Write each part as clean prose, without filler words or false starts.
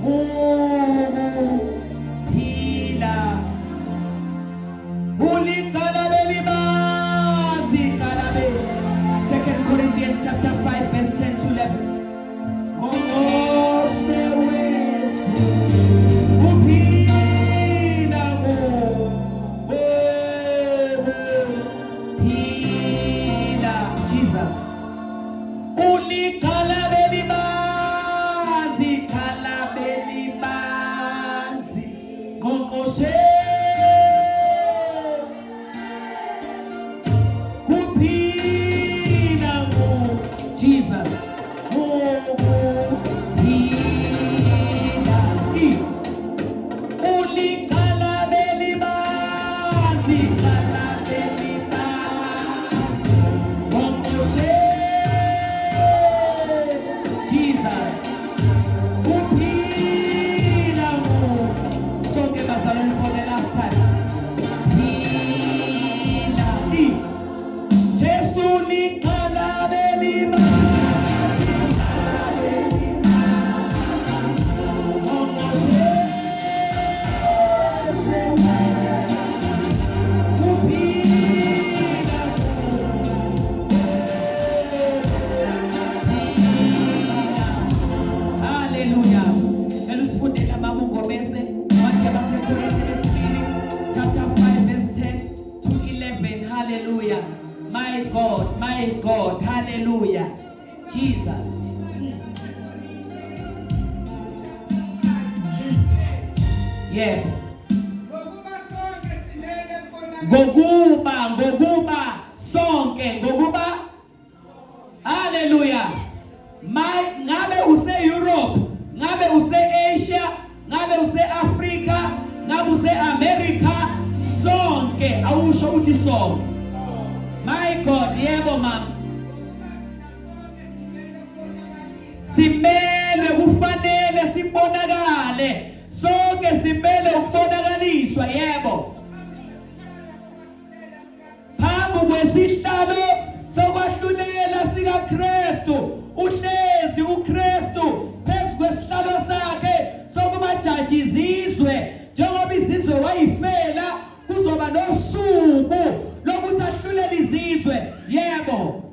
ukuphila. Ulikalabe libanzi kalabe. 2 Corinthians chapter 5 verse 10 to 11. Ngongoshe wesu kuphila ukuphila. Jesus. Ulikalabe libanzi kalabe libanzi. Ngongoshe Jesus. My God, hallelujah. Jesus. Yeah. Goguba sonke, goguba. Hallelujah. Ngabe use Europe, ngabe use Asia, ngabe use Africa, ngabe use America, sonke, awusho uthi sonke. My God, yebo mama. Simele kufanele sibonakale. Sonke simele ukubonakaliswa yebo. Phambi kwesihlalo sokwahlulela sika Kristu, uhlezi uKristu phezu kwesihlalo sakhe sokubajaji izizwe. Njengoba izizwe wayifela, kuzoba nosuku lokuthi ahlulele izizwe yebo.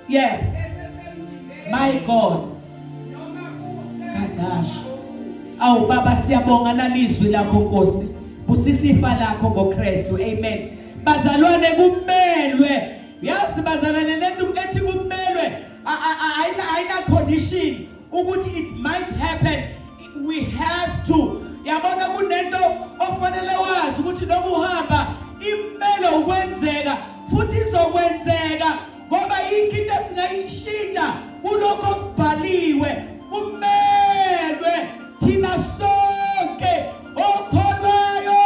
Yeah. My God. Kadash. Awu baba siyabonga nalizwi lakho Nkosi. Busisifa lakho ngoKristu. Amen. Bazalwane kumelwe. Yazi bazalwane lento ethi kumelwe ayina condition ukuthi it might happen. We have to. Yabona kunento okufanele wazi ukuthi noma uhamba impela ukwenzeka futhi izokwenzeka ngoba ikinto esingayishintsha kulokho okubhaliwe. Kumelwe thina sonke okholwayo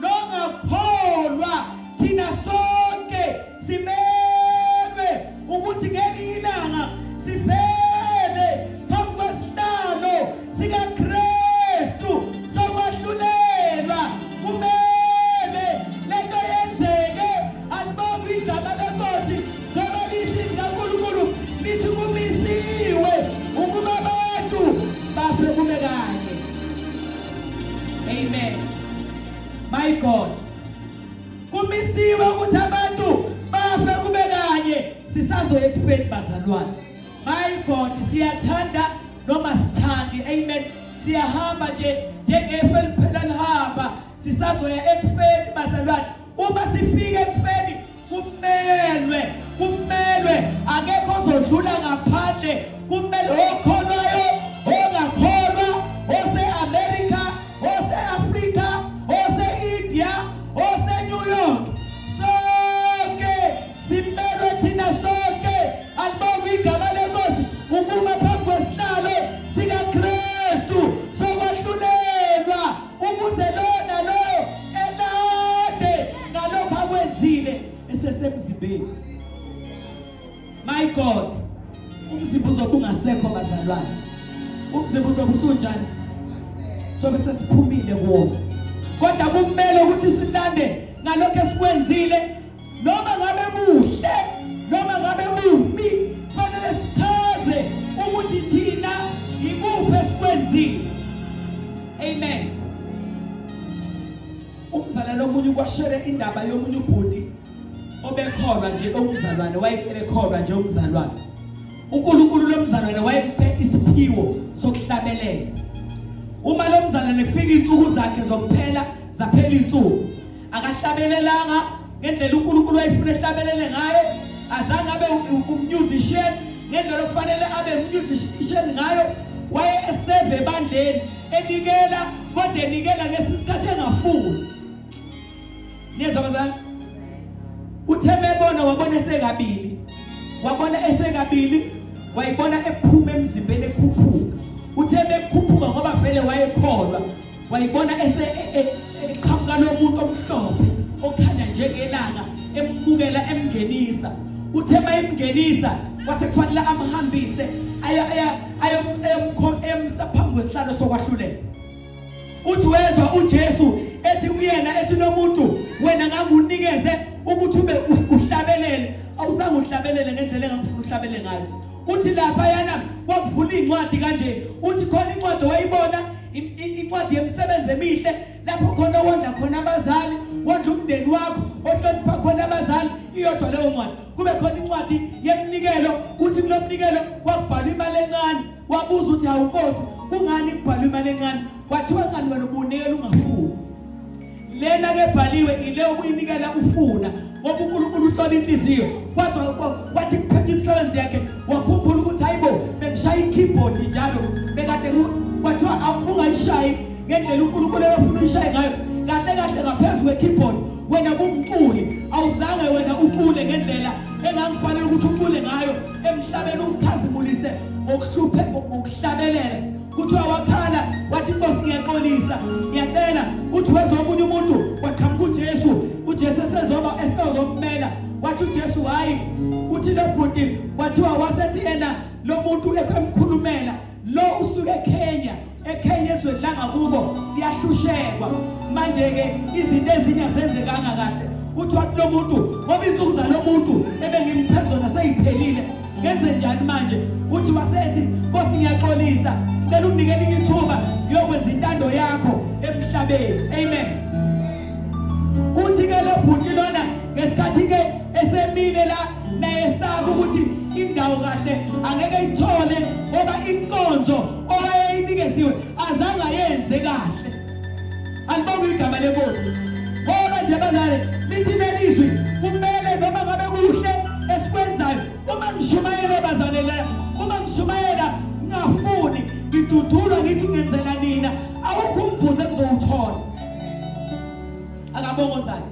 nongakholwa, thina sonke simelwe ukuthi ngelinye ilanga sivele phambi kwesihlalo sika Kristu sokwahlulela. Kumele lento yenzeke, alibonge igama leNkosi ngoba lithi kaNkulunkulu lithi kumisiwe ukuba abantu bafe kube kanye. Amen. My God. Kumisiwe ukuthi abantu bafe kube kanye sisazoya ekufeni bazalwane. My God, siyathanda noma sithandi. Amen. Siyahamba nje njengefa liphela lihamba, sisazoya ekufeni bazalwane. Uma sifike ekufeni kumelwe akekho ozodlula ngaphandle. Kumele okholwayo, ongakholwa, ose America, ose Africa, ose India, ose New York, sonke simelwe thina sonke. Alibonge igama leNkosi ukuba phambi kwesihlalo sika Kristu sokwahlulelwa ukuze lona lo elade ngalokho akwenzile esesemzimbeni. My God, umzimba uzobe ungasekho bazalwane. Umzimba uzobe usunjani? Sobe sesiphumile kuwo. Kodwa kumele ukuthi silande ngalokho esikwenzile, noma ngabe kuhle noma ngabe kubi. ukwashare indaba yomunye ubhuti obekholwa nje omzalwane, wayekholwa nje omzalwane. uNkulunkulu lomzalwane wayemphe isiphiwo sokuhlabelela. Uma lo mzalwane kufika insuku zakhe zokuphela zaphela insuku, akahlabelelanga ngendlela uNkulunkulu wayefuna ehlabelele ngayo. Azange abe ummusician ngendlela okufanele abe ummusician ngayo. Waye eseve ebandleni enikela, kodwa enikela ngesikhathi engafuni. Niyezwa bazali? Utheme ebona wabona esekabili. Wabona esekabili, wayibona ephuma emzimbeni ekhuphuka. Utheme ekhuphuka ngoba vele wayekholwa. Wayibona eqhamuka lomuntu omhlophe okhanya njengelanga embukela emngenisa. Uthema emngenisa kwase kufanele amhambise ayomsa phambi kwesihlalo sokwahlulela. Uthi wezwa uJesu ethi kuyena, ethi nomuntu wena ngakunikeze ukuthi ube uhlabelele, awuzange uhlabelele ngendlela engangifuna uhlabelele ngayo. Uthi lapha yana kwakuvula incwadi kanje. Uthi khona incwadi wayibona, incwadi yemisebenzi emihle, lapho khona wondla khona abazali, wondla umndeni wakho, ohlonipha khona abazali. Iyodwa leyo ncwadi. Kube khona incwadi yeminikelo. Uthi kulomnikelo kwakubhalwa imali encane. Wabuza uthi hawu Nkosi, kungani kubhalwa imali encane? Kwathiwa ngani wena ubunikela ungafuni? Lena ke bhaliwe ile ubuyinikela ufuna, ngoba uNkulunkulu uhlola inhliziyo. Wathi kuphethe imisebenzi yakhe wakhumbula ukuthi hayibo bengishaya ikeyboard njalo, bekade kwathiwa ungayishayi ngendlela uNkulunkulu efuna uyishaye ngayo. Kahle kahle ngaphezulu kwekeyboard wena bumculi, awuzange wena ucule ngendlela engangifanele ukuthi ucule ngayo emhlabeni, ukukhazimulise okuhluphe ukuhlabelela. Kuthiwa wakhala wathi Nkosi ngiyaxolisa, ngiyacela. Uthi wezwa omunye umuntu waqhamuka uJesu, uJesu esezommela. Wathi uJesu hayi, uthi lo bhuti kwathiwa wasethi yena lo muntu ekhulumela lo usuke eKenya ezweni langakubo liyahlushekwa manje ke izinto ezinye azenzekanga kahle. Uthi wathi lo muntu ngoba insuku zalo muntu ebengimphezona seyiphelile, ngenze njani manje? Uthi wasethi Nkosi ngiyaxolisa, cela unginikele ithuba ngiyokwenza intando yakho emhlabeni. Amen. Uthi ke lo bhuti lona ngesikhathi ke esemile la naye esaba ukuthi indawo kahle angeke ithole ngoba inkonzo owayeyinikeziwe azange ayenze kahle. Anibonge igama leNkosi. Ngoba nje bazali lithi lelizwi kumele noma ngabe kuhle esikwenzayo, uma ngishumayela bazalelana, uma ngishumayela ngafuni ngidudulwa ngithi ngenzela nina, awukho umvuzo engizowuthola. Akabongozana.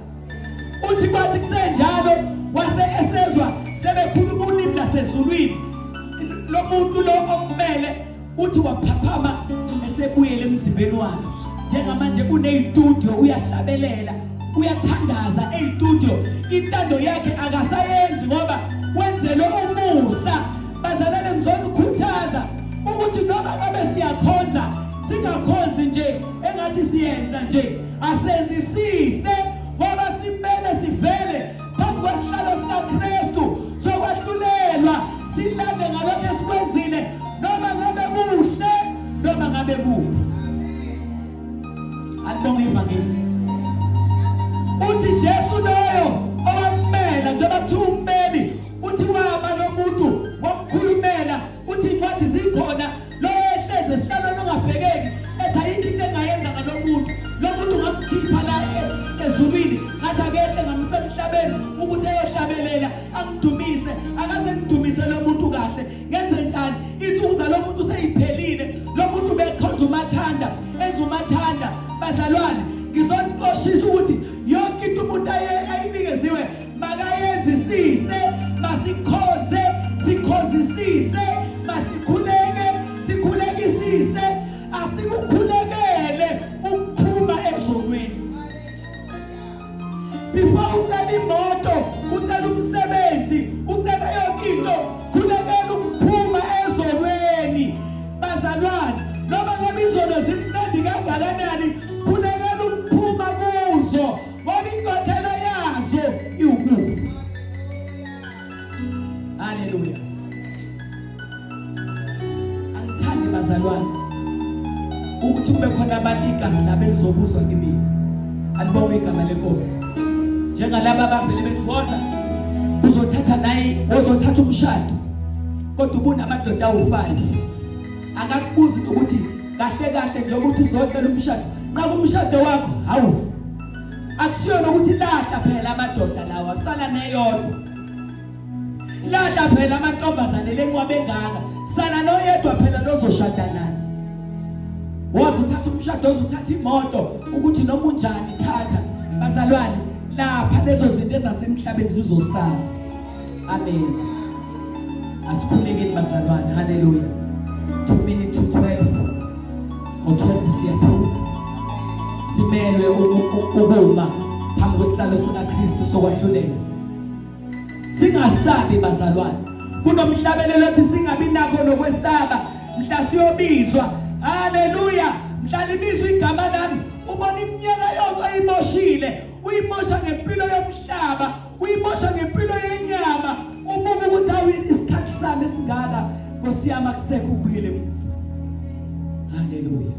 Uthi kwathi kusenjalo wase esezwa sebekhuluma ulimi lasezulwini. Lo muntu lo okumele uthi waphaphama esebuyele emzimbeni wakhe. Njengamanje unestudio, uyahlabelela, uyathandaza estudio. Intando yakhe akasayenzi ngoba wenzele umusa. Bazalane ngizona ukukhuthaza ukuthi noma ngabe siyakhonza singakhonzi nje engathi siyenza nje, asenzisise ngoba simele sivele phambi kwesihlalo sikaKristu sokwahlulelwa, silande ngalokho esikwenzile, noma ngabe kuhle noma ngabe kubi. Alibonge ivangeli. Uthi Jesu loyo owamela njengoba kuthiwa ummeli, uthi waba nomuntu wamkhulumela. Uthi incwadi zikhona lo ehlezi esihlalweni ongabhekeki ethi ayikho into engayenza ngalo muntu. Lo muntu ngamkhipha la ezulwini ngathi akehle ngamisa emhlabeni ukuthi eyohlabelela angidumise. Akaze ngidumise lo muntu kahle, ngenze njani? Insuku zalo muntu seyiphelile. Lo muntu bekhonza umathanda, enza umathanda. Bazalwane ngizonixoshisa ukuthi yonke into umuntu ayinikeziwe makayenzisise, masikhonze sikhonzisise, sikhulekisise, asikukhulekele ukuphuma ezulwini. Before ucela imoto, ucela umsebenzi, ucela yonke into, khulekela ukuphuma ezulwini. Bazalwane noma ngabe izono zimnandi kangakanani, khulekela ukuphuma kuzo ngoba inkokhelo yazo iwukufa. Haleluya. Angithandi bazalwane ukuthi kube khona abantu igazi labo elizobuzwa kimi. alibonge igama lenkosi. Njengalaba abavele bethi woza uzothatha naye uzothatha umshado kodwa ubunamadoda awu5 akakubuzi ukuthi kahle kahle nje ukuthi uzocela umshado nxa kumshado wakho hawu akushiyo ukuthi lahla phela amadoda lawa sala neyodwa lahla phela amantombazane lenqwabe engaka sala noyedwa phela lozoshada naye wazi uthatha umshado uzothatha imoto ukuthi noma unjani thatha bazalwane lapha lezo zinto ezasemhlabeni zizosala. Amen. Asikhulekeni bazalwane. Hallelujah. 2 minutes to 12 ngo-12 siyaphuma simelwe ukuma phambi kwesihlalo sikaKristu sokwahlulela. Singasabi bazalwane. Kunomhlabelelo othi singabi nakho nokwesaba mhla siyobizwa. Hallelujah. Mhla libizwa igama lami ubona iminyaka yonke imoshile uyimosha ngempilo yomhlaba uyimosha ngempilo yenyama ubuke ukuthi awini isikhathi sami esingaka Nkosi yami akusekho ubuyele emuva. Hallelujah.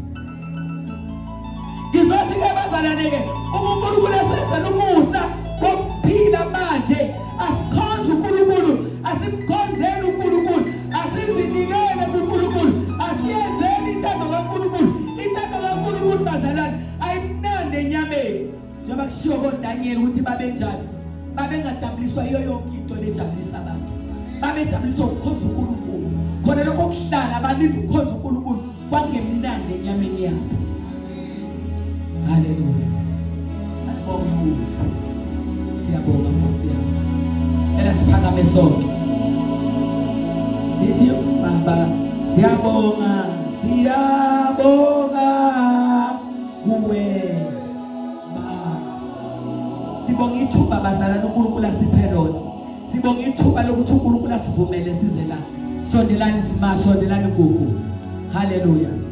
Ngizothi ke bazalwane ke uNkulunkulu esenzela umusa wokuphila manje asikhonze uNkulunkulu asimkhonzeni uNkulunkulu asizinikele kuNkulunkulu asiyenzeni intando kaNkulunkulu intando kaNkulunkulu bazalwane ayimnandi enyameni njengoba kushiwo koDaniel ukuthi babenjani babengajabuliswa yiyo yonke into lejabulisa abantu babejabuliswa ukukhonza uNkulunkulu khona lokho kuhlala balinda ukukhonza uNkulunkulu kwangemnandi enyameni yabo. Hallelujah. Alibonge siyabonga Nkosi yami. Ela siphakame sonke sithi Baba siyabonga kuwe Baba. Sibonga ithuba bazalwane uNkulunkulu asiphe lona. Sibonga ithuba lokuthi uNkulunkulu asivumele size la. Sondelani sima sondelani gugu. Hallelujah.